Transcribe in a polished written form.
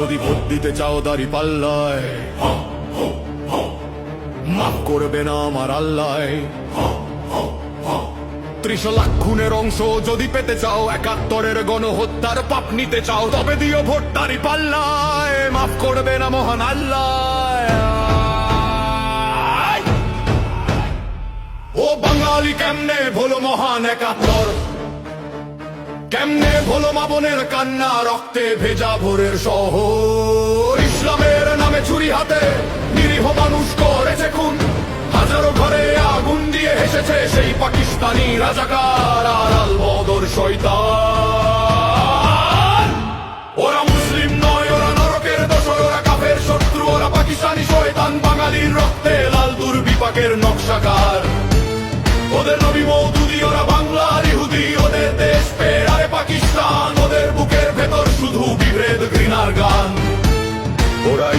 যদি ভোট দিতে চাও দাড়ি পাল্লায়, মাফ করবে না আমার আল্লাহ। 30 লাখ খুনের অংশ যদি পেতে চাও, 71-এর গণহত্যার পাপ নিতে চাও, তবে দিও ভোট দাড়ি পাল্লায়, মাফ করবে না মহান আল্লাহ। ও বাঙালি কেমনে ভোলো মহান 71, কেমনে ভোলো মা বোনের কান্না, রক্তে ভেজা ভোরের শহর। ইসলামের নামে ছুরি হাতে নিরীহ মানুষ করেছে খুন, হাজারো ঘরে আগুন দিয়ে হেসেছে সেই পাকিস্তানি রাজাকার আর আল বদর শয়তান। ওরা মুসলিম নয়, ওরা নরকের দোসর, ওরা কাফের শত্রু, ওরা পাকিস্তানি শয়তান, বাঙালির রক্তে লাল দুর্বিপাকের নকশাকার। ওদের নবী মওদুদি, ওরা বাংলার ইহুদি, ওদের দেশ পেরারে পাকিস্তান, ওদের বুকের ভেতর শুধু বিভেদ ঘৃণার গান। ওরা